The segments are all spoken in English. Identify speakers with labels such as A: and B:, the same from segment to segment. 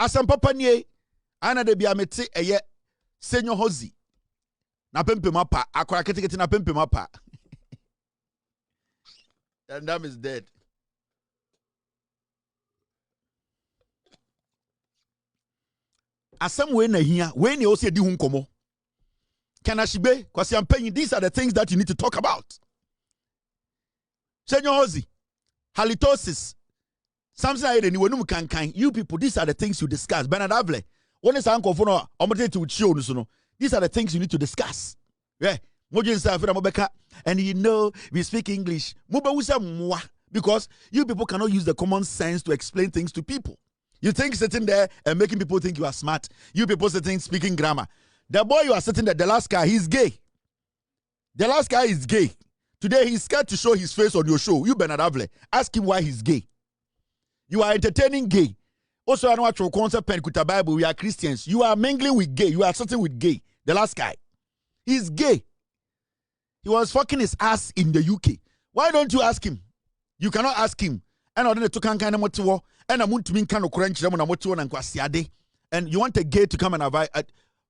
A: Asam papa nie ana de bia mete eye Senyo Hozi na pempema pa akora ketekete na pempema pa. And that is dead. Asam we na hia we ne o se di hu nkomo. Kanashibe kwasi ampanyi, these are the things that you need to talk about. Senyo Hozi, halitosis, something like that. You people, these are the things you discuss. Bernard Avle, when is uncle for no, these are the things you need to discuss. Yeah, and you know we speak English because you people cannot use the common sense to explain things to people. You think sitting there and making people think you are smart. You people sitting speaking grammar. The boy you are sitting there, the last guy, he's gay. The last guy is gay. Today he's scared to show his face on your show. You Bernard Avle, ask him why he's gay. You are entertaining gay. Also, I know what your concept pen kuta Bible. We are Christians. You are mingling with gay. You are sitting with gay. The last guy, he's gay. He was fucking his ass in the UK. Why don't you ask him? You cannot ask him. And I don't to kind of motivo. And I'm to mean kind of crunch them on a motivo and kwasiade. And you want a gay to come and advise?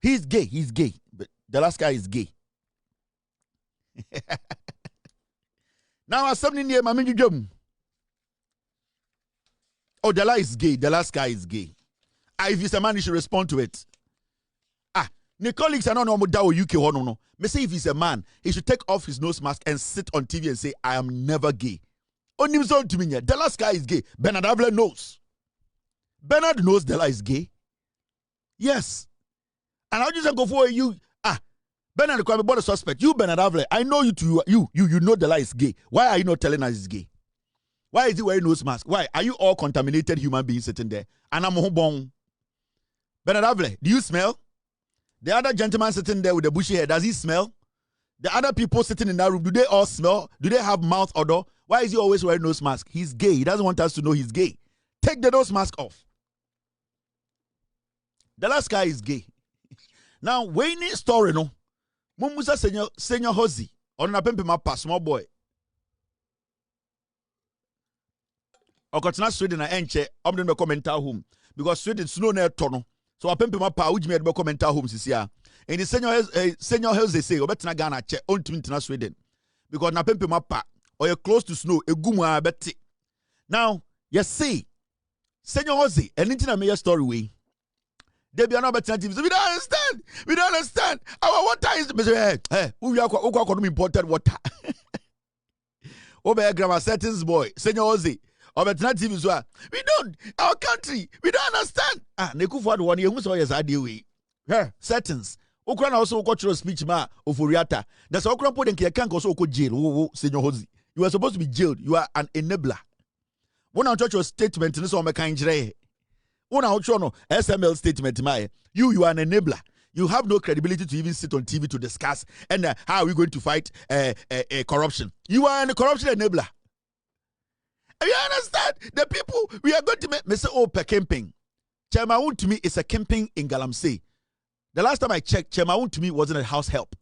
A: He's gay. He's gay. But the last guy is gay. Now, as something near my jum. Oh, the last is gay. The last guy is gay. If he's a man, he should respond to it. The colleagues are not normal UK or no. Me say if he's a man, he should take off his nose mask and sit on TV and say, I am never gay. Only to me, the last guy is gay. Bernard Avle knows. Bernard knows Della is gay. Yes. And I'll just go for you. Bernard can be bought a suspect. You, Bernard Avle, I know you too. You know Della is gay. Why are you not telling us he's gay? Why is he wearing nose mask? Why? Are you all contaminated human beings sitting there? And I'm home. Bernard Avle, do you smell? The other gentleman sitting there with the bushy hair, does he smell? The other people sitting in that room, do they all smell? Do they have mouth odor? Why is he always wearing nose mask? He's gay. He doesn't want us to know he's gay. Take the nose mask off. The last guy is gay. Now, when this story, no, Mumusa Senyo Hozi, on a pimp my small boy. Okotina Sweden na enche, I'm going to comment home because Sweden snow near tono. So I pimp my pa, which made me comment home this year. And the Senyo Hozi say, Obetina Ghana check on to Sweden because na pimp my pa or you're close to snow, a gumwa beti. Now, you see, Senyo Hozi, and into a major story way. They be another team. We don't understand. We don't understand. Our water is we are imported water. Over grammar settings boy, Senyo Hozi. Alternative is what we don't. Our country, we don't understand. Neku for the 1 year. Who saw yes idea we? Settings. Ukraine also cultural speech ma ofuriata. That's Ukraine put in can't also go jail. Senyo Hozi. You are supposed to be jailed. You are an enabler. When I touch your statement, this one kind jre. When I touch your SML statement, you are an enabler. You have no credibility to even sit on TV to discuss and how are we going to fight corruption. You are a corruption enabler. You understand? The people we are going to make me say, oh, per camping. Chairman Wontumi is a camping in Galamsey. The last time I checked, Chairman Wontumi wasn't a house help.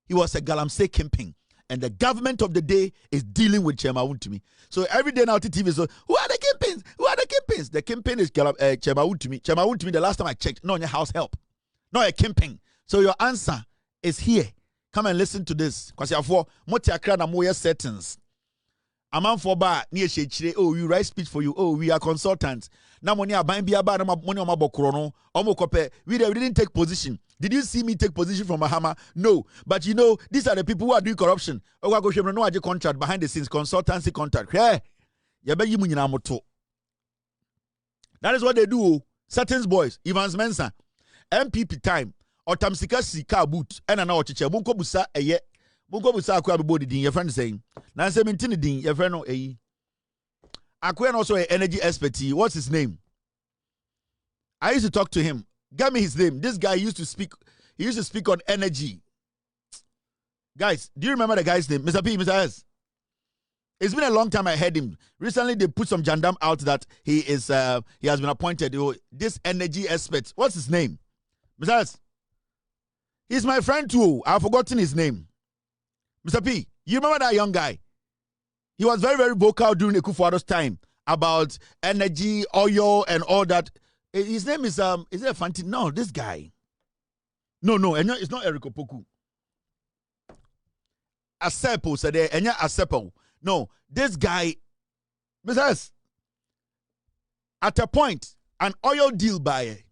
A: He was a Galamsey camping. And the government of the day is dealing with Chairman Wontumi. So every day now, TV is, who are the campaigns? Who are the campaigns? The campaign is Chairman Wontumi. Chairman Wontumi, the last time I checked, not your house help. Not a campaign. So your answer is here. Come and listen to this. Because you have for Motiakra na moya settings. A man for bar near Shechire. Oh, we write speech for you. Oh, we are consultants. Now money are buying beer bar money on my bokrono. We didn't take position. Did you see me take position from Bahama? No. But you know, these are the people who are doing corruption. No contract behind the scenes, consultancy contract. That is what they do. Certain boys, Evans Mensa, MPP time, or Tamsika Sika boot, and an ouchicha, Bunko Busa, a ye, Bunko Busa, Aquabody, your friend saying, Nancy Mintinidin, your friend, a Aquan also an energy expertise. What's his name? I used to talk to him. Give me his name. This guy used to speak. He used to speak on energy. Guys, do you remember the guy's name? Mr. P, Mr. S. It's been a long time I heard him. Recently, they put some jandam out that he has been appointed. This energy expert. What's his name? Mr. S. He's my friend too. I've forgotten his name. Mr. P, you remember that young guy? He was very, very vocal during Ekufuado's time about energy, oil, and all that. His name is it Fanti? No, this guy. No, it's not Eric Opoku. Asepo said there, Enya Asepo. No, this guy, Mrs. At a point, an oil deal by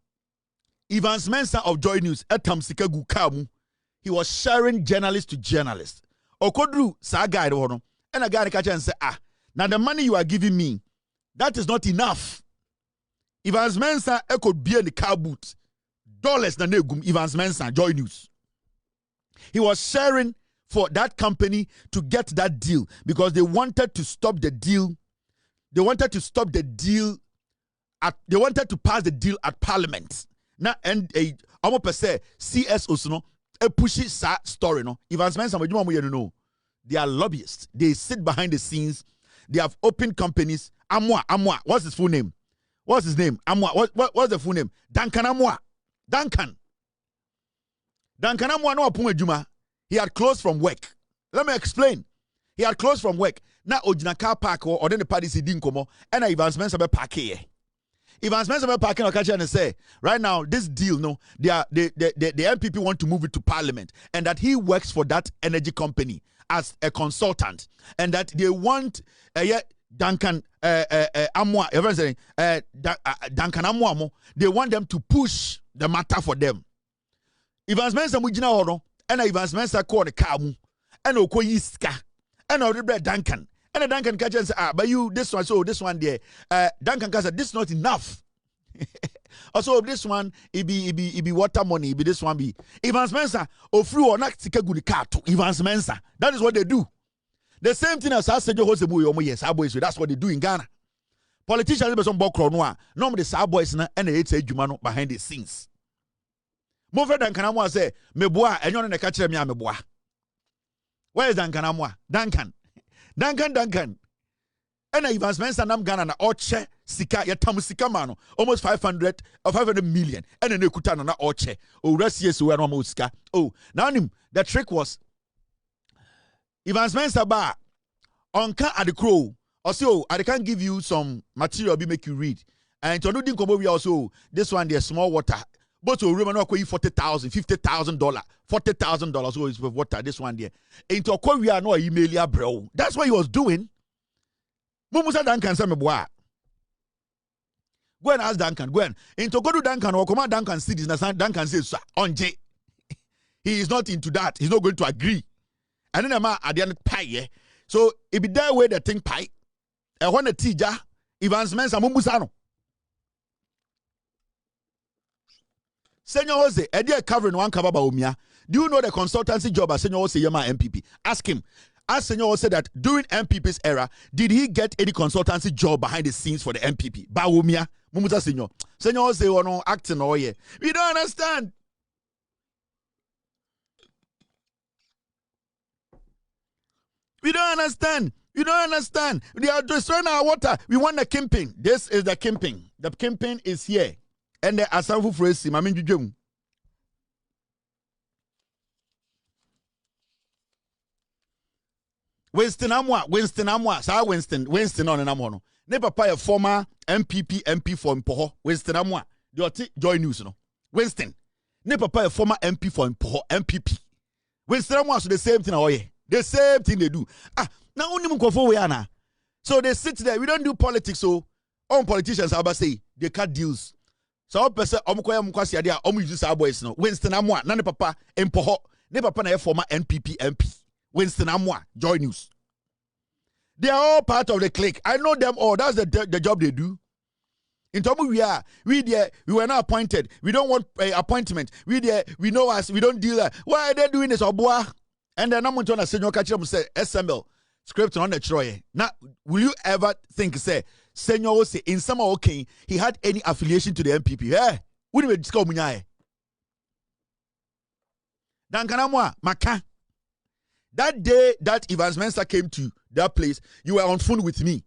A: Evans Mensa of JoyNews, Etam Sikagu Kamu, he was sharing journalist to journalist. Okodru sa guy and a guy catch and say, now the money you are giving me, that is not enough. Evans Mensa could be in the car boot. Dollars na negum Evans Mensa JoyNews. He was sharing for that company to get that deal because they wanted to stop the deal. They wanted to stop the deal they wanted to pass the deal at Parliament. Now and almost per se CSO no a pushy story no. Evans Mensa we know. They are lobbyists. They sit behind the scenes. They have opened companies. Amwa. What's his full name? What's his name? Amwa. What's the full name? Duncan Amwa. Duncan Amwa no apun adwuma. He had closed from work. Let me explain. He had closed from work. Now ojina car park or then the party si din komo and Evans Mensa be park here. Evans Mensa be parking or catch and say right now this deal the MPP want to move it to Parliament and that he works for that energy company as a consultant and that they want Duncan Amwa everyone saying Duncan Amwa they want them to push the matter for them. Evans Mensa mujina hono and Evans Mensa call the car mu and okoyi ska and already Duncan. And the Duncan catch and say, but you, this one, so this one there. Duncan catch this is not enough. Also, this one, it be water money, it be this one be. Evans Mensa, or free or not, take a good car to Evans Mensa. That is what they do. The same thing as I said, that's what they do in Ghana. Politicians, some bokro noa. Normally, the Star Boys and the 8 Jumano behind the scenes. More than Duncan Amwa say, me boa, and you're in the catcher me, me boa. Where is Duncan Amwa? Duncan. And Evans Mensa nam Ghana na oche sika ya tamu sika mano almost 500 million and then ekuta na oche o resi yesu we no sika. Oh now the trick was Evans Mensa ba onka adekro or so I can give you some material be make you read and to no din kobo we also this one there small water but to remember no $40,000 $50,000 $40,000 so is with water this one there into Korea no email bro that's what he was doing. Mumusa Duncan say me boy go and ask Duncan go and into go to Duncan or come Duncan cities na Duncan says on J he is not into that, he's not going to agree and then ma at the end pie so it be that way the thing pie and when the teacher Evans Mensa Mumusa no Senor Jose, Eddie covering one cover by Omia. Do you know the consultancy job as Senor Jose Yama MPP? Ask him. Ask Senor Jose that during MPP's era, did he get any consultancy job behind the scenes for the MPP? Ba Omia, Mumusa Senor. Senor Jose no acting all year. We don't understand. We don't understand. You don't understand. They are destroying our water. We want the kimping. This is the kimping. The kimping is here. And the asanfu phrase, Mamin Jujum. Winston Amwa, Sir Winston on an amono. Ne papa a former MP for Mpoho, Winston Amwa. The JoyNews, no. Winston. Ne papa a former MP for Mpoho, MPP. Winston Amwa, so the same thing, oh yeah. The same thing they do. Now only mukofo we ana. So they sit there. We don't do politics, so all politicians I say they cut deals. So person omukoya mukwasi ade a omu use our boys no. Winston Amwa, na ne papa Mpoho, ne papa na former NPP MP. Winston Amwa, JoyNews. They are all part of the clique. I know them all. That's the job they do. In Tomu we were not appointed. We don't want appointment. We know us. We don't deal that. Why are they doing this, Obua? And then I'm going to say, SML script on the Troy. Now, will you ever think, say, Senor say in summer okay, he had any affiliation to the MPP? Eh? Wouldn't we discover Munyae? Dankanamwa, Maka. That day that Evans Mensa came to that place, you were on phone with me.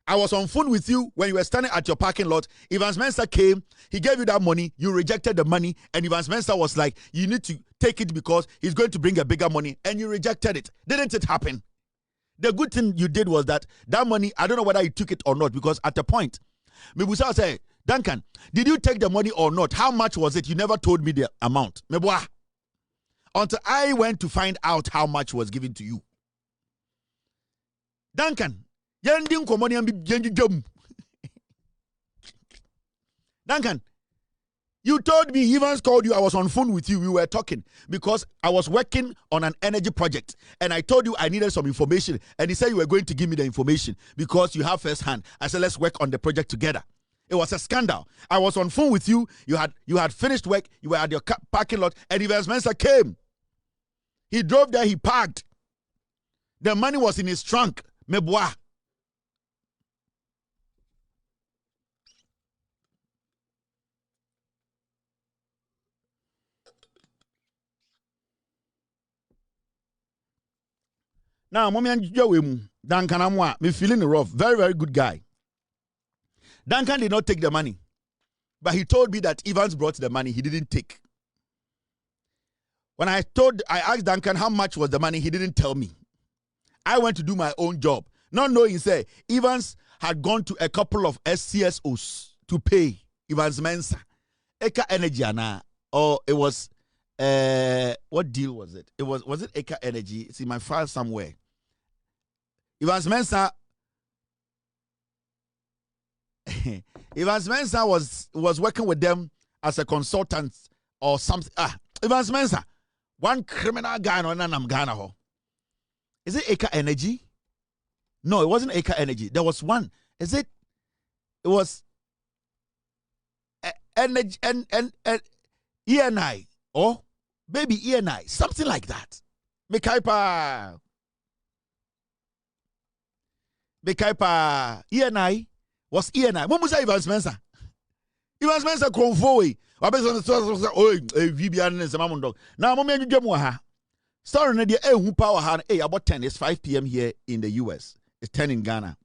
A: I was on phone with you when you were standing at your parking lot. Evans Mensa came, he gave you that money, you rejected the money, and Evans Mensa was like, you need to take it because he's going to bring a bigger money, and you rejected it. Didn't it happen? The good thing you did was that money, I don't know whether you took it or not, because at the point, Mibusa said, Duncan, did you take the money or not? How much was it? You never told me the amount. Meboa. Until I went to find out how much was given to you. Duncan, Duncan, you told me, Evans called you, I was on phone with you, we were talking because I was working on an energy project and I told you I needed some information and he said you were going to give me the information because you have first hand. I said, let's work on the project together. It was a scandal. I was on phone with you, you had finished work, you were at your parking lot and Evans Mensa came. He drove there, he parked. The money was in his trunk. Meboa. Now, mommy and Duncan Amwa, me feeling rough. Very, very good guy. Duncan did not take the money. But he told me that Evans brought the money. He didn't take. When I asked Duncan how much was the money, he didn't tell me. I went to do my own job. Not knowing, say, Evans had gone to a couple of SCSOs to pay Evans Mensa. Eka Energy, or it was, what deal was it? Was it Eka Energy? It's in my file somewhere. Evans Mensa Evans Mensa was working with them as a consultant or something. Evans Mensa, one criminal guy on Nanam Ghana. Is it Eka Energy? No, it wasn't Eka Energy. There was one. Is it? It was Energy and ENI or maybe ENI, something like that. Mekaipa ENI was ENI. What was Evans Mensa? Evans Mensa Kronfoy. Now, moment you ha. Sorry, Nadia, who power hand about 10. It's 5 p.m. here in the US. It's 10 in Ghana.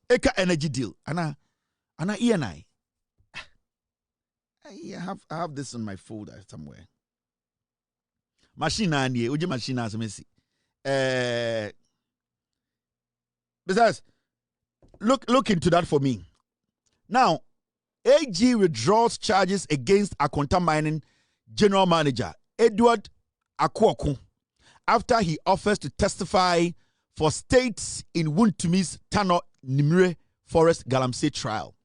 A: Eka Energy deal. Anna ENI. I have this in my folder somewhere. Machine and ye, machine as Messi. Besides, look into that for me. Now, AG withdraws charges against Akonta Mining General Manager Edward Akwoku after he offers to testify for states in Wontumi's Tano Nimre Forest Galamsey trial.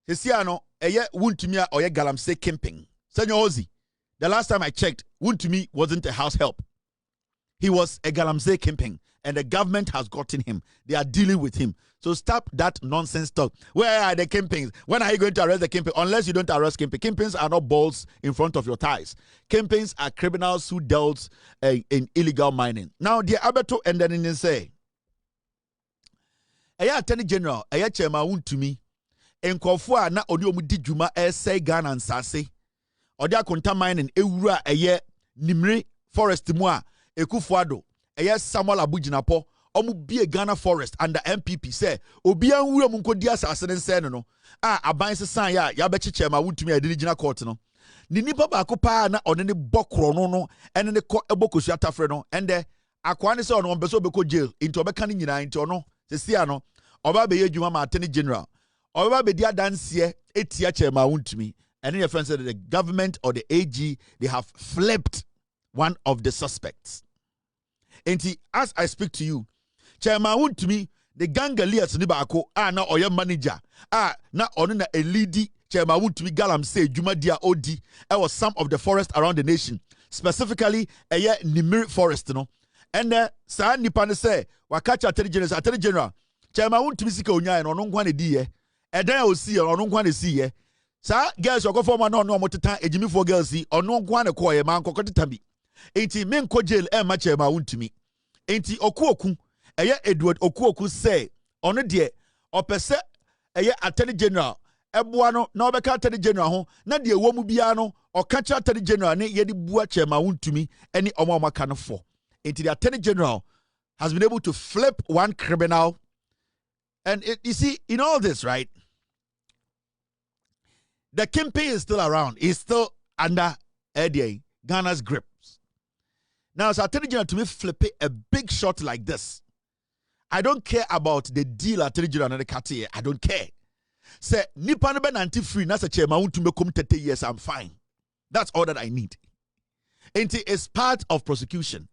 A: Hesiano, eye Wontumi or Galamsey camping. Senor Ozi, the last time I checked, Wontumi wasn't a house help. He was a Galamsey camping, and the government has gotten him. They are dealing with him. So stop that nonsense talk. Where are the campings? When are you going to arrest the camping? Unless you don't arrest camping. Campings are not balls in front of your thighs. Campings are criminals who dealt in illegal mining. Now, the Abeto and then say, Aya Attorney General, Aya Chairman Wontumi, Enkofua na odi omu di dwuma say Ghana nsase. Odi Akonta Mining ewura eye Nimre Forest mu a Ekufuado, eye Samuel Abujinapo. Omu bie Ghana Forest under MPP say obi anwura mu nkodi asase ne nse no aban sesan ya beche Chairman Wontumi adirigina court no ni nipa ba ko pa na one ne bokro no ene ne ko ebokosu atafre no ende akwa ne se ono mbeso obeko jail into obeka ne nyina into no sesia no oba be yedwuma ma Attorney General oba be dia danse etia Chairman Wontumi and your friend said that the government or the AG they have flipped one of the suspects. And as I speak to you, Chairman Wontumi, the Gangalias Nibako, na oya manager, na onina a lady, Chairman Wontumi galamsey Jumadia Odi, was some of the forest around the nation, specifically a Nimiri forest, no. And Sa Nipane say, Wakacha Attorney General, Chairman Wontumi Sika Unya and Onongwane die, and then I will see Onongwane see, Sa girls will go for my no motita, a Jimmy for girls see, Onongwane Koya, man Kokotami. Ain't he men ko jail and much Chairman Wontumi. Ain't he Okuoku. Eye Edward Okuoku say ono de opese eye Attorney General eboa no na obeka Attorney General ho na de ewo mu bia no okacha Attorney General ne ye de bua Chairman Wontumi eni omaka no for. Until the Attorney General has been able to flip one criminal. And you see, in all this, right, the Kimpe is still around. He's still under Ghana's grips. Now, so Attorney General to me flip a big shot like this. I don't care about the deal Attorney General and the Cartier. I don't care. Say nipa no be nanti free na say chairman Wontumi come 30 years, I'm fine. That's all that I need. And it is part of prosecution.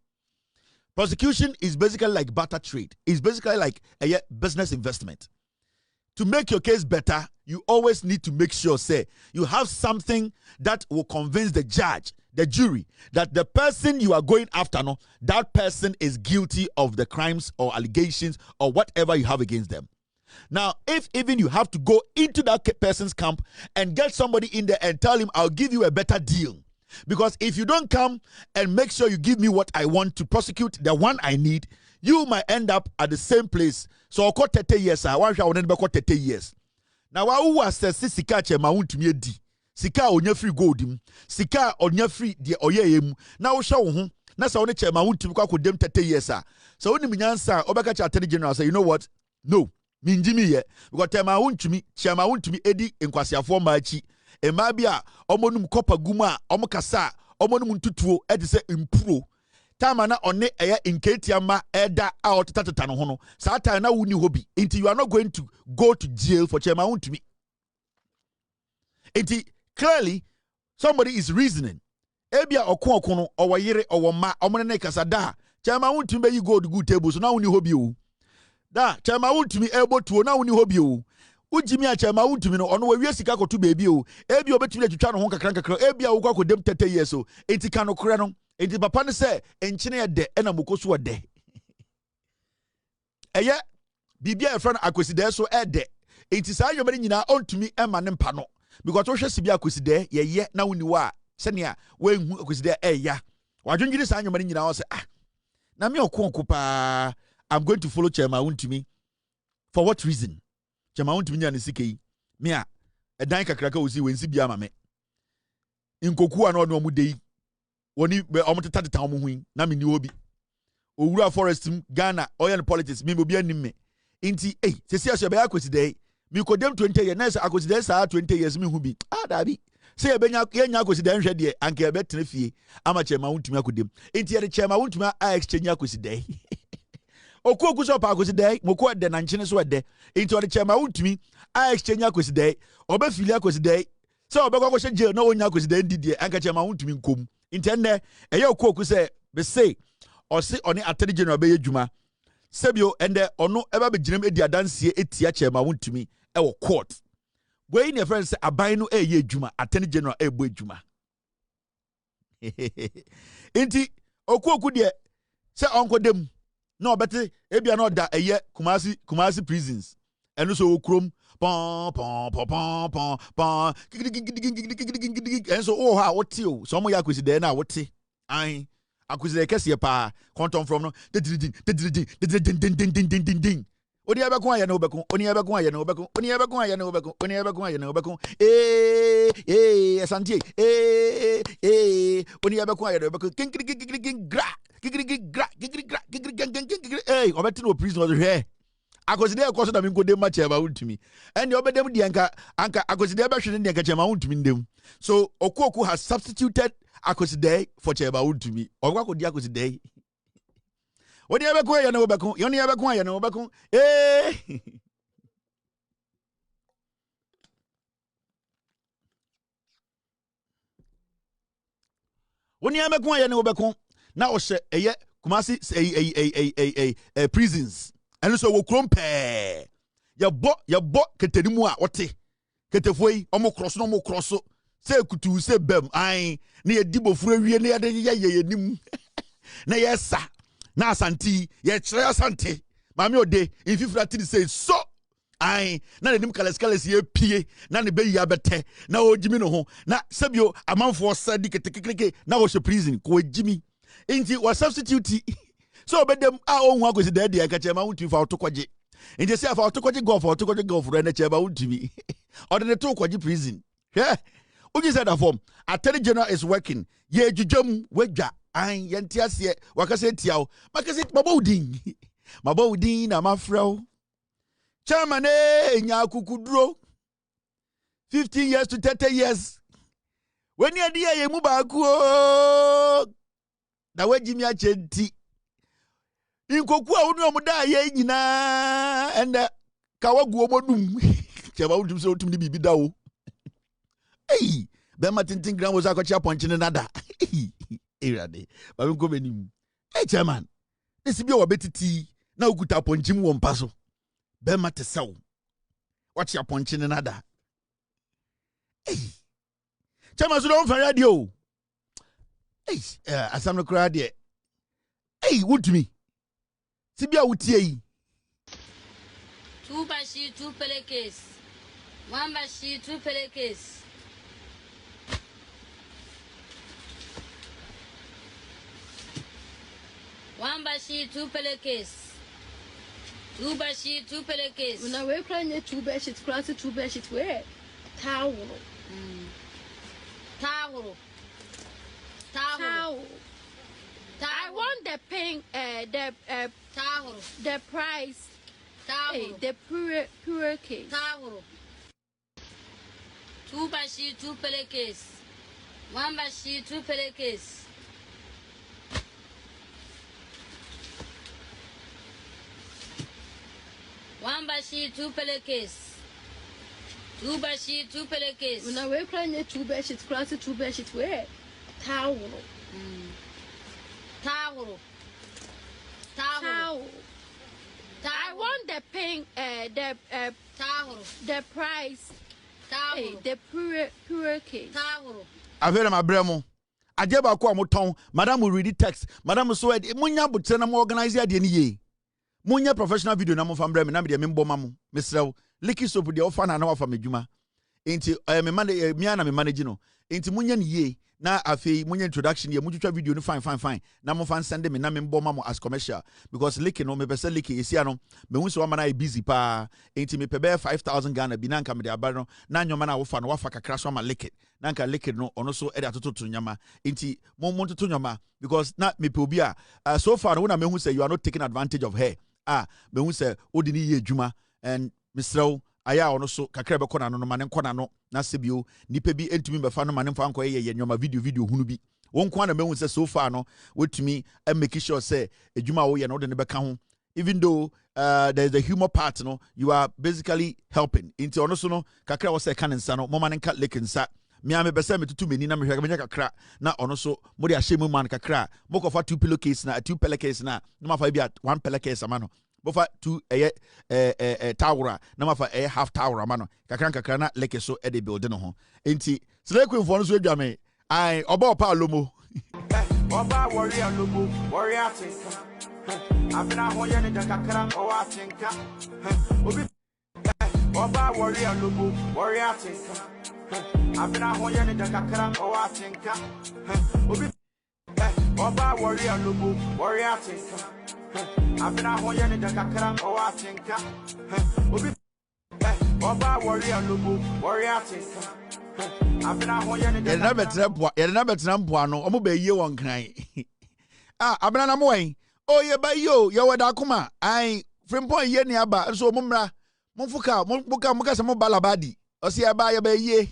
A: Prosecution is basically like barter trade. It's basically like a business investment. To make your case better, you always need to make sure, say, you have something that will convince the judge, the jury, that the person you are going after, no, that person is guilty of the crimes or allegations or whatever you have against them. Now, if even you have to go into that person's camp and get somebody in there and tell him, I'll give you a better deal. Because if you don't come and make sure you give me what I want to prosecute the one I need, you might end up at the same place. So I'll call 30 years. I want to call 30 years. Now, who was the Sika Chema Wontumi di? Sika onya free gold him. Sika onya free the oye. Now, show him. That's how Chema Wontumi kwa dem 30 years. So when the Mensa Obakacha Attorney General say, you know what? No, Minjimi ye. Because Chema Wontumi edi in Kwasiafo Machi. Emabia omonum kopa guma omokasa omonum tutuo edise impro time na one eye nketiama eda out tatata no hono sa time na wuni hobi until you are not going to go to jail for Chairman Wontumi. Until clearly somebody is reasoning ebia okon no owoyere owoma omone kasa da Chairman Wontumi you go to good table so na wuni hobi o da Chairman Wontumi ebo tuo na wuni hobi o Ujimi a Chairman Wontumi no ono we sika kotu baby o ebi obetumi atwitwa no ho kakra ebi a wo kwa kodem 30 years o enti ka no kore no enti papa ne se enchine ye de na mokoso de eye bibia e friend akoside so de enti sa yomani nyina ontumi ema ne mpa no because wo hwe sibia akoside ye na woni wa se ne a wenhu akoside ya wadwonjiri sa yomani nyina wo se na me okonko pa I'm going to follow Chairman Wontumi for what reason? Chairman Wontumi nya ne sike me a edan kakraka osi wensi bia ma me nkoku ana no mu dei woni omtetata omo hu na me ni obi owura forest Ghana oil politics me obi anim me nti sesi aso be akosi dei me kodem 20 years na akosi dei sa 20 years me hu bi dabi se ye nya akosi dei nhwe de anka e betene fie ama Chairman Wontumi akodem nti ye Chairman Wontumi a exchange akosi dei Oku so pa akosi dei moko de na nchene so de into the Chairman Wontumi a exchange akosi dei obafili akosi dei so obekwa ko jail na onya akosi dei ndidie anka Chairman Wontumi nkom intende eye oku say be say or say oni Attorney General be adwuma sebio ende ono eba be ginem edi adanse etia Chairman Wontumi e wo court boy ne friend say aban no eye adwuma Attorney General e bo adwuma inti oku de say onko dem no beti ebia no da eye Kumasi prisons eno so okrom pon enso oh ha wote o so mo ya kwesi de na wote an akwesi de kese pa conton from no ding oni abekon aye na obekon oni abekon aye na obekon oni abekon aye na obekon oni abekon aye na obekon esantie oni abekon aye na obekon gra hey obeti no prison was here akoside ekoso na minko dem ma Chairman Wontumi and obedem di anka akoside be hwene di anka Chairman Wontumi ndem so okoku has substituted akoside for Chairman Wontumi ogwa di akoside oni abekon ya na obekon yoni abekon ya na obekon oni abekon ya na obekon na o hye eye Kumasi prisons and so wo krompe ya bo ketenimu a wote ketefoi omo cross se kutu se bem ai na ye dibofuro wie na ye nim na yesa na asanti ye kire asante mami ode infifra ti say so ai na nim kales ye pie na ne beyi abete na ojimi no ho na sebio amanfo sadi ketekekeke na wo hye prison ko ojimi inti wa substitute so bedem a onhu akosi de de ka Chairman Wontumi fa otokwaje inti se fa otokwaje go for otokwaje go for na Chairman Wontumi or the to kwaje prison uji said that form Attorney General is working ye jujum wedwa an yenti ase wakase tiawo makase mabawudin na mafrel Chairman nya akukuduro 15 years to 30 years when you dey ye mu ba ku na wajimi achenti inkoku a wonu omuda ye nyina enda kawagu omodum Cheba wotum so wotum ni bibi da wo. Hey, be ma tintin gram wo akwachi aponche ne nada. Erade. Ba me go benim. Hey chairman. This be obetiti na okuta aponche mu wo mpa so. Be ma te saw. Wachi aponche ne nada. Hey. Chairman so don fa radio. Hey, asam no kra de. Hey, Wontumi. Sibia wutie yi.
B: 2 bashi 2 pelekes. 1 bashi 2 pelekes. One bashi 2 pelekes. 2 bashi 2 pelekes.
C: When I wake up, 2 bashits, class 2 bashits, where? Towel.
B: Towel.
C: Towel. I want the pink,
B: towel.
C: the price.
B: Towel.
C: Hey, the pure case.
B: Towel. 2 bashi 2 pelekes. 1 bashi 2 pelekes. One bashi 2 pelekes. 2 bashi 2 pelekes.
C: When I wake up, 2 bashits, class 2 bashits, where? Towel.
B: Towel.
C: Towel. I want the pink,
B: towel.
C: the price.
B: Towel.
C: Hey, the pure case.
B: Towel.
A: Avera mabremo. Aje ba ko amoton, madam will read the text. Madam so e munya butre na mo organize ade ni ye. Munya professional video na mo fam brem na me de me mboma mo. Mesrew, licky soap de ofa na na wafa medjuma. Enti me man me ana me manage no. Enti munya ni ye. Na afei munya introduction ye mutwitwa video no fine na mo fan send me na me mboma mo as commercial because licky no me pese licky esi ano me hu so ma na busy pa enti me pebe 5,000 Ghana bi na nka me de aba no na nyoma na wofa no wafa kakra so ma licky na nka licky no ono so e de atoto nyama enti mo toto nyama because na me pe obi a so far no na me hu say you are not taking advantage of her me hu say odi ni ye adwuma and misrew aya ono so kakra be kona no mane nkona no na sebio nipa bi entumi be fa no mane mfa nko ye nyoma video hunu bi won kwa na mehu say so far no wetumi make sure say adwuma wo ye no de ne beka ho even though there's the humor part no you are basically helping into ono so no kakra wo say kan nsa no mo mane nka leke nsa me ame be say metutu meni na mehwe menya kakra na ono so mo de ahye mu man kakra mo ko fa 2 pillowcase na 2 pillowcase na no ma fa bi 1 pillowcase ama no bofa 2 tower na ma fa half tower ama no kakra na leke so e de build no ho enti slay queen for no so adwa me ai oba opa lomo
D: oba warrior lomo warrior tinka abina ho ye ne de kakra o wa tinka obi oba warrior lomo warrior tinka abina ho ye ne de kakra o wa tinka obi oba warrior lomo warrior tinka abina ho ye ne de kakra o wa tinka obi oba warrior lomo warrior tinka abina ho ye ne de
A: na betra mpoa no omo be yie won kran abina na mo wen o ye ba yo ye wada kuma ai frimpon ye ni aba so mo mra mo fuka mo ka se mo balabadi o se aba ye ba yie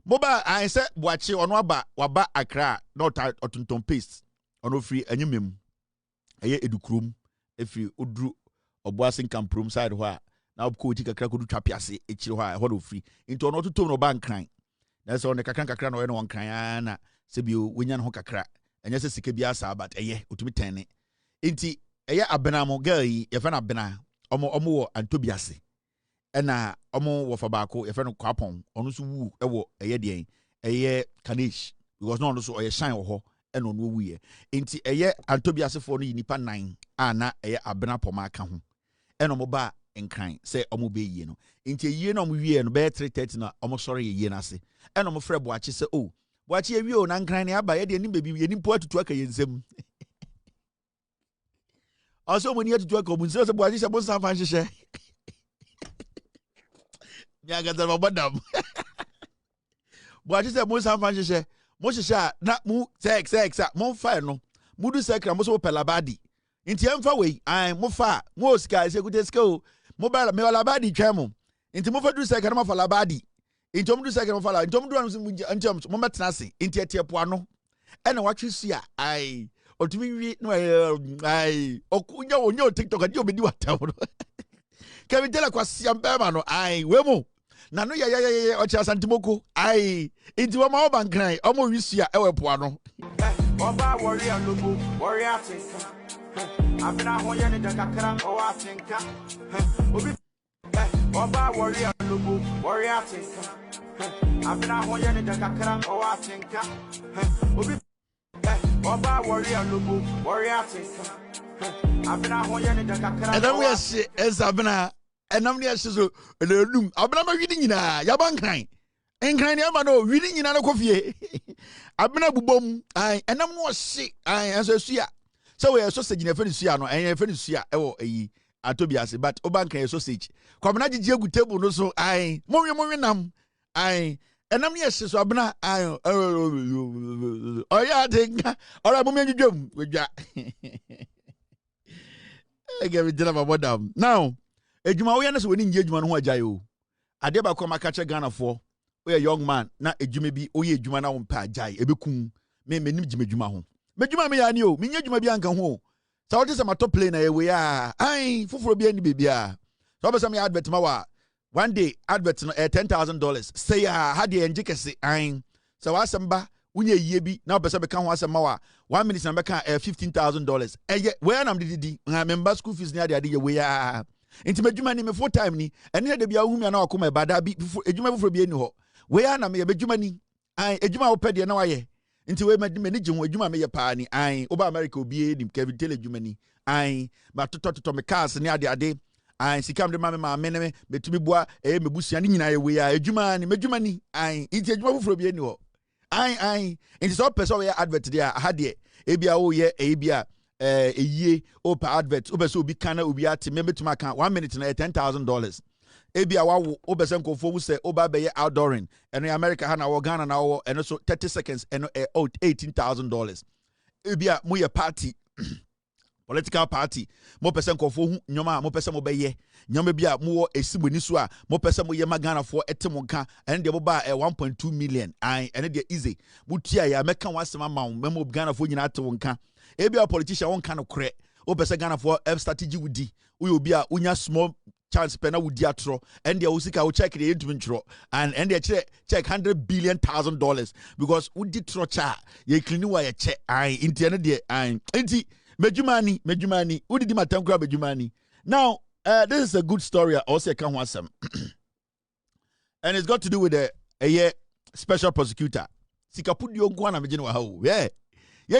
A: mo ba ai se boache ono aba waba akra not otunton paste ono free anyimem eye edukrom efiri odru oboasen kamprom side ho a na obko ti kakra kodu twapiase ekire ho a ho do free into ono totom no ba nkran na se ono kakra na o ye no nkran na se bi wonya no kakra enye se sike bia sa but eye otumi tene enti eye abena mo girl yi ye fa na abena omo wo antobiase ena omo wo fa baako ye fa no kwapon ono so wu ewo eye den eye kanish because no ono so oye shine wo ho ena ono wu ye enti eye antobiase fo no yinipa 9 ana eye abena poma aka ho ena mo ba nkran say omo be yie no enti yie no mo wie no be 3:30 na omo sori yie na se ena mo frɛ boache say oh boache ye wie o na nkran ne aba ye de ni bebi ye ni po atutu aka ye nsem also mo ni atutu aka mo nsem say boache say mo san fan hyehyɛ nya ga da bodam boache say mo san fan hyehyɛ mo hyehyɛ na mu sex mo fa no mu du sekra mo so pelabadi nti emfa we ai mo fa mo sika esekuta sika o mo ba me labadi twam nti mo fa du sekra mo fa labadi nti mo du sekra mo fa la nti mo du anu nti mo metena se nti etiepo ano e na watwe sua ai otumi wi no ai okunya onyo TikTok adi obedi watam no Kevin Taylor kwasi ambema no ai wemu na no ya ocha santimoko ai inti wa ma oba nkran omo wisu a ewe po ano
D: Oba warrior lobo warrior tinka Abina ho ye ne de kakra o wa tinka Obi Oba warrior lobo warrior tinka Abina ho ye ne de kakra o wa tinka Obi Oba warrior lobo warrior tinka Abina ho ye ne de kakra
A: Enam ye se esabina enam ye se so enum abina ma hwidi nyina ya ban kran nkran ne ma no hwidi nyina no kofie abina bubom ai enam no hye ai enso sua so we sausage na feni sua no en feni sua ewo eyi atobiase but obankan sausage kwamna gigi egu table no so ai monwe nam ai enam ye hye so abina ai oya denga ora mo menjudwam wedwa Give dinner my madam. Now, ejuma we na so woni nje ejuma no ho agyae o. Ade ba ko maka che Ghana for we a young man na ejuma bi o ye ejuma na wo mpa agyae ebekum me menim ejuma ho. Mejuma me ya ni o, me nya ejuma bi anka ho. Sa wote se mato play na ye we a. Ai, foforo bi ani bebia. So be some advert ma wa. One day advert no $10,000. Say ha de enje kese ai. So wasamba unye yie bi na opese beka ho asema wa 1 minute na beka $15,000 eye where nam didi na member school fees ni ade ye we ya nti medwuma ni me full time ni ene de bia ohumi na akoma bada bi edwuma fufuro bi eni ho we ya na me bedwuma ni ai edwuma wo pede na waye nti we me gye ho edwuma me ye pa ni ai oba America obi eni Kevin Taylor edwuma ni ai ma toto me cars ni ade ai sikam de ma me ne betumi boa mebusua ni nyina ye we ya edwuma ni medwuma ni ai nti edwuma fufuro bi eni ho ai nti so person we advert there ahade ebia wo ye ebia eyie opa advert obeso obi kana obi ati membetuma kan 1 minute na $10,000 ebia wawo obese nkofo wu se oba be ye outdooring eno America ha na wo Ghana na wo eno so 30 seconds eno $18,000 ebia mo ye party political party mo pese nkofo hu nyoma mo pese mo be ye nyoma bia mo wo esiboni so a mo pese mo ye magana for etemo nka ene de bo ba 1.2 million ai ene de easy butia ya meka wasema ma mo Ghana for nyina atewo nka ebia politician won ka no kre o pese Ghana for strategy wudi uyo bia unya small chance pe na wudi atro ene de usika wo check de entumi ntro and ene de check $100 billion because wudi tro cha ye clean wa ye che ai inti ene de ai inti Mejumani, udidi matankura Mejumani. Now, this is a good story. I also can't want some, and it's got to do with a special prosecutor. Sikapudi yonkwana mejinwa hau. Yeah,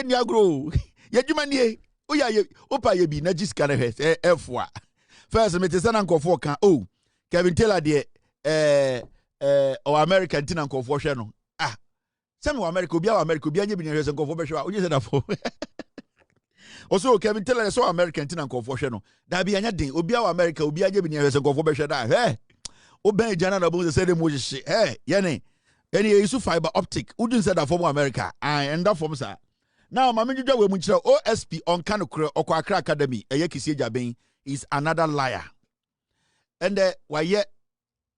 A: ni agro. Yejumani. Oh yeah, opa yebi na jiskana he. F1. First, me tesana nkofo kan. Oh, Kevin Taylor de o American tina nkofo hwe no. Ah, same o America obi anye bi ne hwe nkofo be hwe. Onye se da fo. Also Kevin Taylor so American tin nkofo hwe no da bia nya den obi a America obi anye bi ne hwe nkofo be hwe da oben jana na bo se de mo hye yene isu fiber optic udun se da from America and that from sir now mama dwudwa we mu kire OSP on kanokre okwa Accra Academy kisi jaben is another liar and why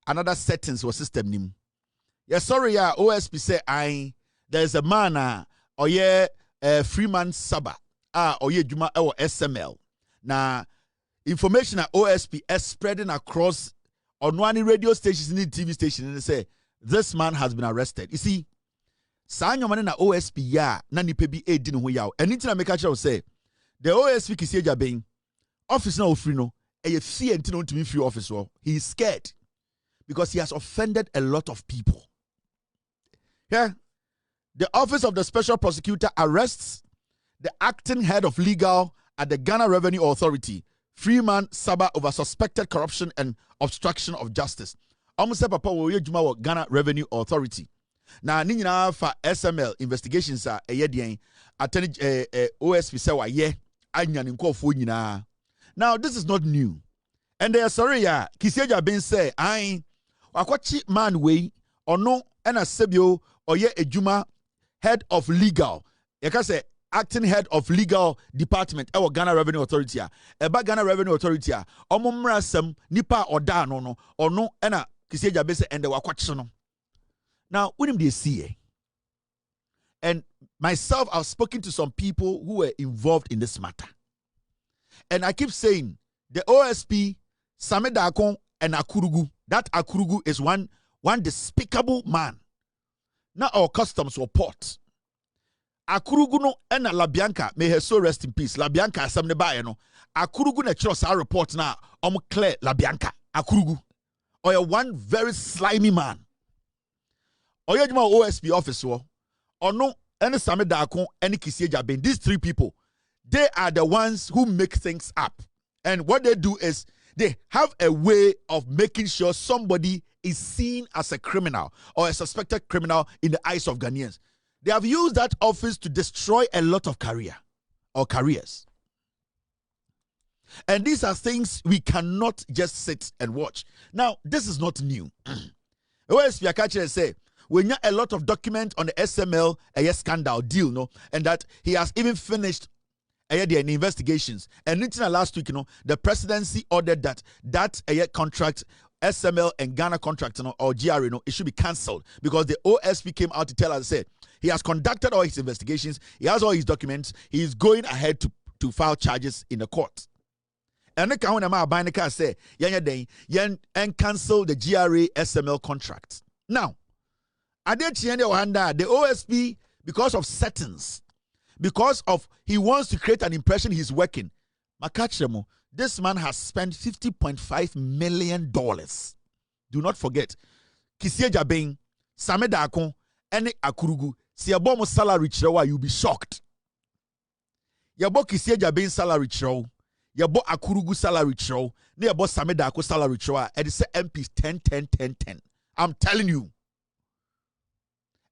A: another settings or system nim yes sorry ya OSP say there's a man Freeman Saba oye juma ewo SML na information at OSP is spreading across on one radio stations and TV stations and they say this man has been arrested. You see, sanyo mane na OSP ya na nipa bi edi no ho yawo. Anything I make a sure say the OSP kisieja ben office na ofri no e fear enti no ntumi free office wo. He is scared because he has offended a lot of people. Yeah. The office of the special prosecutor arrests the acting head of legal at the Ghana Revenue Authority, Freeman Saba, over suspected corruption and obstruction of justice. Almost papa wo yejuma wo Ghana Revenue Authority. Na ni nyina fa SML investigations a eyedien attorney OSP say wa ye anya ne nkofo nyina. Now this is not new. And they are sorry ya Kisieja Ben say wakwachi man we ono ena sebio oye ejuma head of legal. Yeka say acting head of legal department ewo Ghana Revenue Authority eba Ghana Revenue Authority omomra sam nipa oda no ono ena Kisieja be say ende wakwachi no. Now when they see and myself I've spoken to some people who were involved in this matter, and I keep saying the OSP Samedakon and Akurugu. That Akurugu is one despicable man. Now our customs were port. Akurugu no and Labianca, may her soul rest in peace. Labianca some no. Akurugu na chros our report now. Clear Labianca. Akurugu. Or one very slimy man. Or you OSP officer. Or no any Samedakon, any Kisieja Ben. These three people, they are the ones who make things up. And what they do is they have a way of making sure somebody is seen as a criminal or a suspected criminal in the eyes of Ghanaians. They have used that office to destroy a lot of careers. And these are things we cannot just sit and watch. Now, this is not new. OSP Akache say, we have a lot of documents on the SML scandal deal, no, and that he has even finished the investigations. And until last week, the presidency ordered that contract, SML and Ghana contract, or GRA, it should be cancelled because the OSP came out to tell us, say, he has conducted all his investigations, he has all his documents, he is going ahead to file charges in the court. And the Kahuna Bainika say, and cancel the GRA SML contract. Now, the OSP, because of settings, because of he wants to create an impression he's working. Makachemo, this man has spent $50.5 million. Do not forget, Kisieja Ben, Sameda Akon, and Akurugu. Si yabo salary chrewa, you'll be shocked. Yabo Kisieja Ben salary chrewa, yabo Akurugu salary chrewa, ne yabo Sameda Akon salary chrewa, and it's MPs 10. I'm telling you.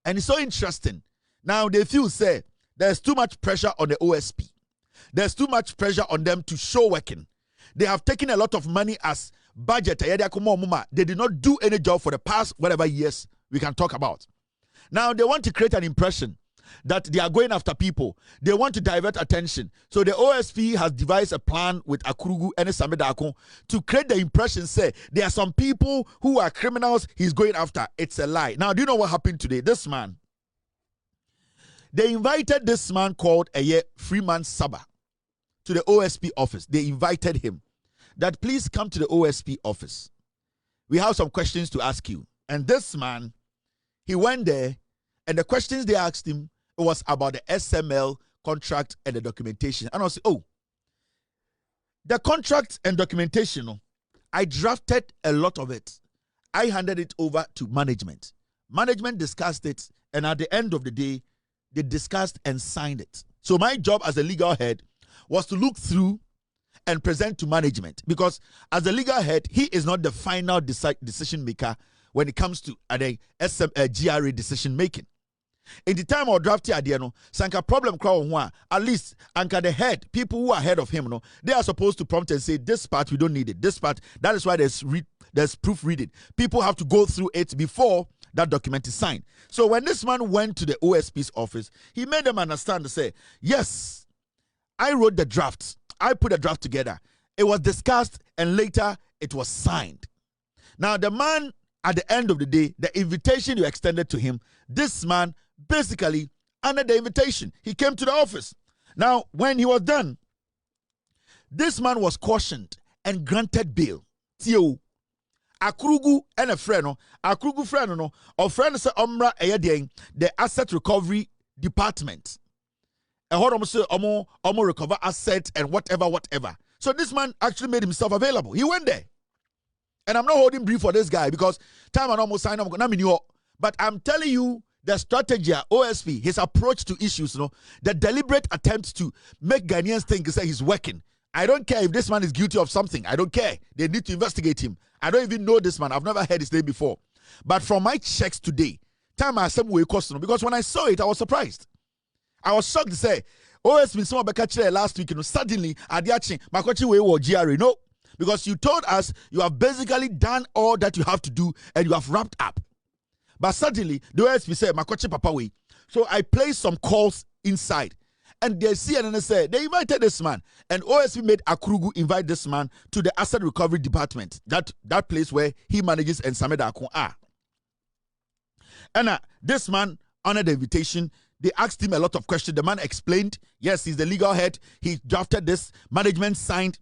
A: And it's so interesting. Now they feel say there's too much pressure on the OSP. There's too much pressure on them to show working. They have taken a lot of money as budget. They did not do any job for the past whatever years we can talk about. Now they want to create an impression that they are going after people. They want to divert attention. So the OSP has devised a plan with Akurugu and Sameda Akon to create the impression, say, there are some people who are criminals he's going after. It's a lie. Now, do you know what happened today? This man, they invited this man called Freeman Saba to the OSP office. They invited him that please come to the OSP office. We have some questions to ask you. And this man, he went there, and the questions they asked him was about the SML contract and the documentation. And I was oh, the contract and documentation, I drafted a lot of it. I handed it over to management. Management discussed it, and at the end of the day, they discussed and signed it. So my job as a legal head was to look through and present to management, because as a legal head, he is not the final decision maker when it comes to GRA decision making. In the time of drafting idea, Sanka problem crowd at least anchor the head, people who are ahead of him, they are supposed to prompt and say, this part we don't need it. This part, that is why there's proofreading. People have to go through it before that document is signed. So when this man went to the OSP's office, he made them understand to say, yes, I wrote the draft. I put a draft together. It was discussed and later it was signed. Now the man, at the end of the day, the invitation you extended to him, this man basically honored the invitation. He came to the office. Now, when he was done, this man was cautioned and granted bail. Tio, Akurugu and a friend, Akurugu friend, or friend say Omra the asset recovery department. A horror say Omo recover asset and whatever. So this man actually made himself available. He went there. And I'm not holding brief for this guy because time and almost sign up. But I'm telling you the strategy, OSP, his approach to issues, the deliberate attempt to make Ghanaians think he's working. I don't care if this man is guilty of something. I don't care. They need to investigate him. I don't even know this man. I've never heard his name before. But from my checks today, time I some way cost, because when I saw it, I was surprised. I was shocked to say, OSP, someone back last week, suddenly, Adiachi, Makochi way or GRA. No. Because you told us you have basically done all that you have to do and you have wrapped up. But suddenly, the OSP said, Makoche Papa way. So I placed some calls inside. And they see and said, they invited this man. And OSP made Akurugu invite this man to the asset recovery department. That place where he manages and Sameda Akon are. And this man honored the invitation. They asked him a lot of questions. The man explained, yes, he's the legal head. He drafted this. Management signed.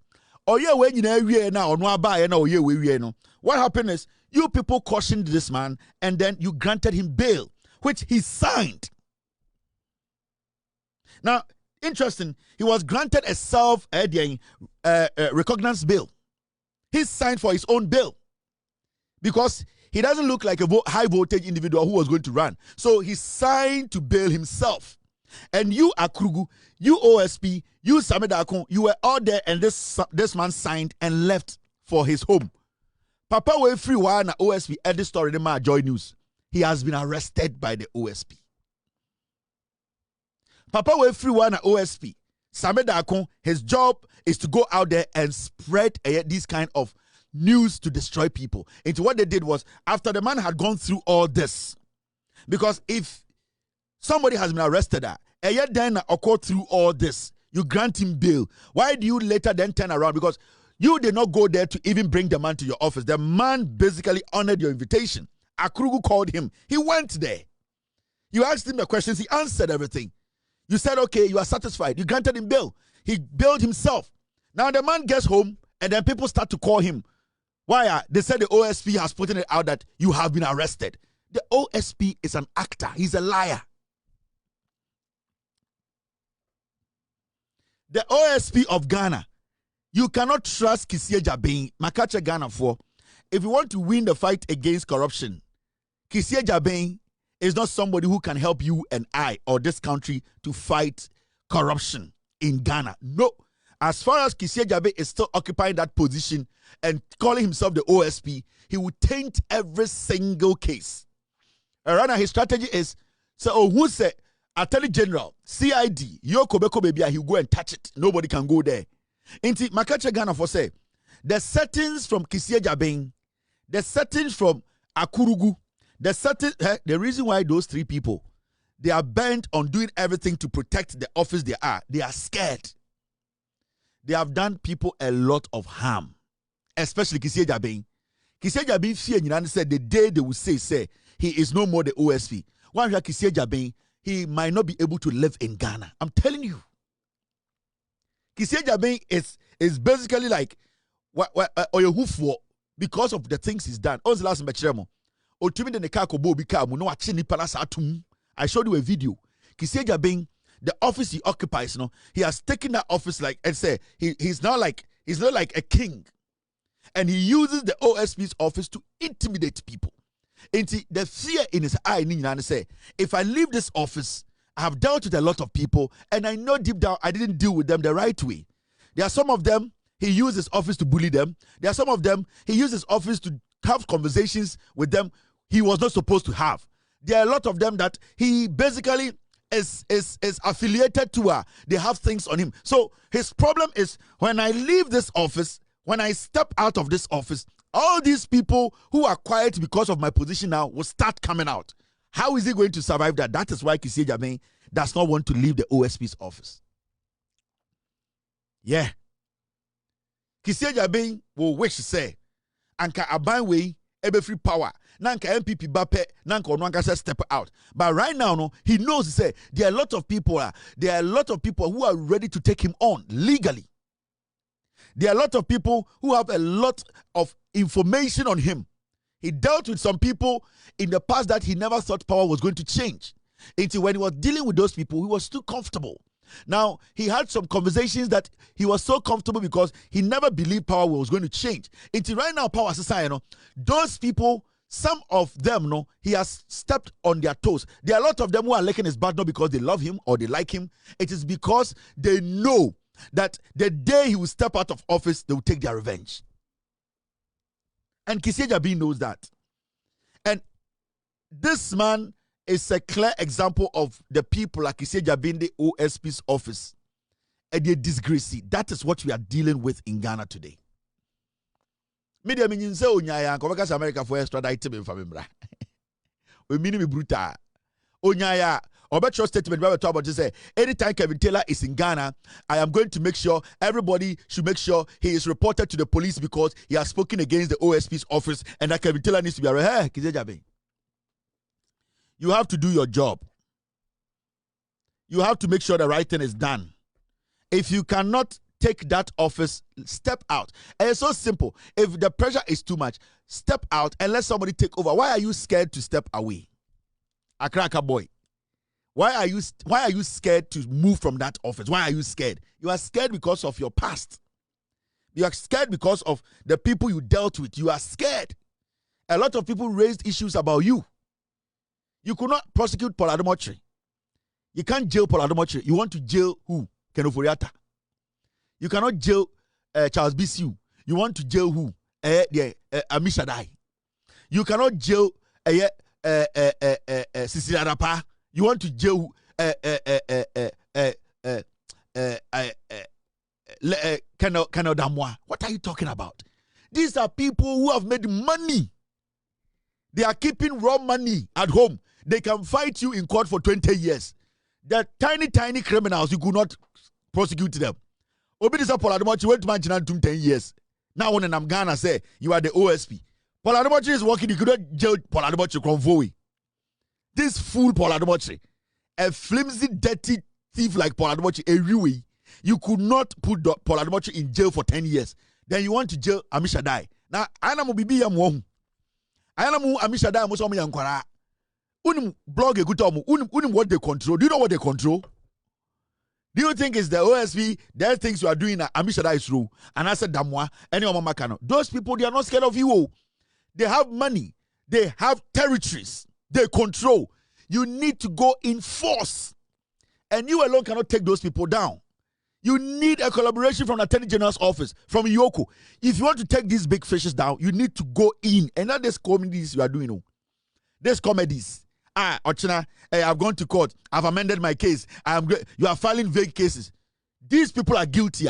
A: Oh yeah, when you know now or no buy no yeah we no. What happened is you people cautioned this man and then you granted him bail, which he signed. Now, interesting, he was granted a self-recognized bail. He signed for his own bail because he doesn't look like a high voltage individual who was going to run. So he signed to bail himself. And you, Akrugu, you OSP, you Samedakon, you were all there, and this man signed and left for his home. Papa we free one OSP at this story in my JoyNews. He has been arrested by the OSP. Papa we free one OSP. Samedakon, his job is to go out there and spread this kind of news to destroy people. And what they did was, after the man had gone through all this, because if somebody has been arrested, and yet then occurred through all this, you grant him bail. Why do you later then turn around? Because you did not go there to even bring the man to your office. The man basically honored your invitation. Akrugu called him. He went there. You asked him the questions. He answered everything. You said, okay, you are satisfied. You granted him bail. He bailed himself. Now the man gets home, and then people start to call him. Why? They said the OSP has put it out that you have been arrested. The OSP is an actor. He's a liar. The OSP of Ghana, you cannot trust Kisie Jabin, Makache Ghana for. If you want to win the fight against corruption, Kisie Jabin is not somebody who can help you and I or this country to fight corruption in Ghana. No. As far as Kisie Jabin is still occupying that position and calling himself the OSP, he will taint every single case. Right now, his strategy is, so who said, Attorney General, CID, Yoko baby, he'll go and touch it. Nobody can go there. Inti Makache Ghana for say, the settings from Kisie Jabin, the settings from Akurugu, the reason why those three people, they are bent on doing everything to protect the office they are scared. They have done people a lot of harm, especially Kisie Jabin. Kisie Jabin fear said the day they will say he is no more the OSP. One Kisie Jabin, he might not be able to live in Ghana. I'm telling you. Kisie Jabin is basically like because of the things he's done. I showed you a video. Kisie Jabin, the office he occupies, he has taken that office like and say he's not like a king. And he uses the OSP's office to intimidate people. And the fear in his eye, say, if I leave this office, I have dealt with a lot of people, and I know deep down I didn't deal with them the right way. There are some of them, he used his office to bully them. There are some of them, he used his office to have conversations with them he was not supposed to have. There are a lot of them that he basically is affiliated to. They have things on him. So his problem is, when I leave this office, when I step out of this office, all these people who are quiet because of my position now will start coming out. How is he going to survive that? That is why Kisie Jabin does not want to leave the OSP's office. Yeah. Kisie Jabin will wish to say, Anka Abanwe, ebe free power. Nanka MPP Bape, Nanka Onwanka says step out. But right now, no, he knows, he say, there are a lot of people who are ready to take him on legally. There are a lot of people who have a lot of information on him. He dealt with some people in the past that he never thought power was going to change. Until when he was dealing with those people, he was too comfortable. Now, he had some conversations that he was so comfortable because he never believed power was going to change. Until right now, power society, those people, some of them, he has stepped on their toes. There are a lot of them who are licking his butt not because they love him or they like him. It is because they know that the day he will step out of office, they will take their revenge. And Kisie Jabin knows that. And this man is a clear example of the people like Kisie Jabin, the OSP's office. And the disgrace. That is what we are dealing with in Ghana today. Media means Onyaya, Kovakas America for extraditing him from him. We mean me brutal. Onyaya. Obetro statement where we talk about to say, anytime Kevin Taylor is in Ghana, I am going to make sure everybody should make sure he is reported to the police because he has spoken against the OSP's office and that Kevin Taylor needs to be arrested. Hey, Kisie Jabin, you have to do your job. You have to make sure the right thing is done. If you cannot take that office, step out. And it's so simple. If the pressure is too much, step out and let somebody take over. Why are you scared to step away? A cracker boy. Why are you scared to move from that office? Why are you scared? You are scared because of your past. You are scared because of the people you dealt with. You are scared. A lot of people raised issues about you. You could not prosecute Paul Ademotre. You can't jail Paul Ademotre. You want to jail who? Kenoforiata. You cannot jail Charles Bisiu. You want to jail who? Amishadai. You cannot jail Sisi Arapa. You want to jail Kano Damwa. What are you talking about? These are people who have made money. They are keeping raw money at home. They can fight you in court for 20 years. They're tiny criminals. You could not prosecute them. Obidisa Paul Ademotre went to Manchina 10 years. Now when I'm Ghana say you are the OSP. Paul Ademotre is working. You could not jail Paul Ademotre convoy. This fool Paul Ademotre, a flimsy, dirty thief like Paul Ademotre, a Riwi, you could not put Paul Ademotre in jail for 10 years. Then you want to jail Amishadai. Now, I am bibi ya mwong. I am Amishadai musomi yankwara. Unim blog ekutomu. Unim what they control. Do you know what they control? Do you think it's the OSP? There are things you are doing at Amishadai through. And I said Damwa, any Mama Kano. Those people, they are not scared of you. They have money. They have territories. They control. You need to go in force. And you alone cannot take those people down. You need a collaboration from the Attorney General's office, from Yoko. If you want to take these big fishes down, you need to go in. And not these comedies you are doing. These comedies. Ochina, I've gone to court. I've amended my case. You are filing vague cases. These people are guilty.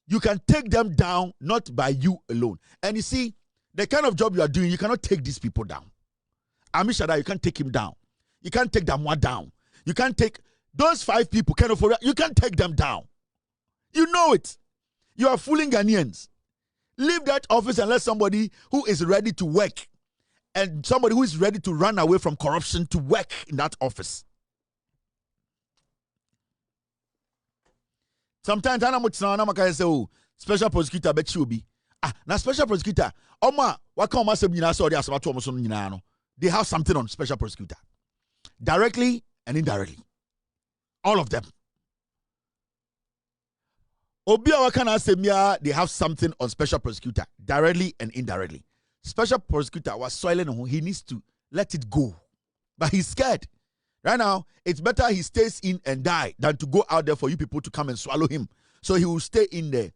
A: You can take them down, not by you alone. And you see, the kind of job you are doing, you cannot take these people down. Amishada, you can't take him down. You can't take Damwa down. You can't take those 5 people. You can't take them down. You know it. You are fooling Ghanaians. Leave that office and let somebody who is ready to work and somebody who is ready to run away from corruption to work in that office. Sometimes I say, oh, special prosecutor bet you be. Now special prosecutor, they have something on special prosecutor. Directly and indirectly. All of them. They have something on special prosecutor. Directly and indirectly. Special prosecutor was soiling on him. He needs to let it go. But he's scared. Right now, it's better he stays in and die than to go out there for you people to come and swallow him. So he will stay in there.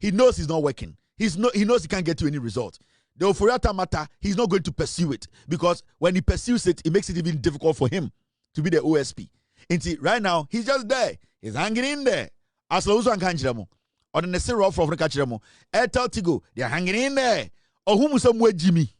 A: He knows he's not working. He knows he can't get to any result. The Oforiata matter, he's not going to pursue it. Because when he pursues it, it makes it even difficult for him to be the OSP. And right now, he's just there. He's hanging in there. As long as I'm kanjiramo. Or the necessary rough from Kachiramo. Airtel Tigo, they're hanging in there. Or whom some way Jimmy.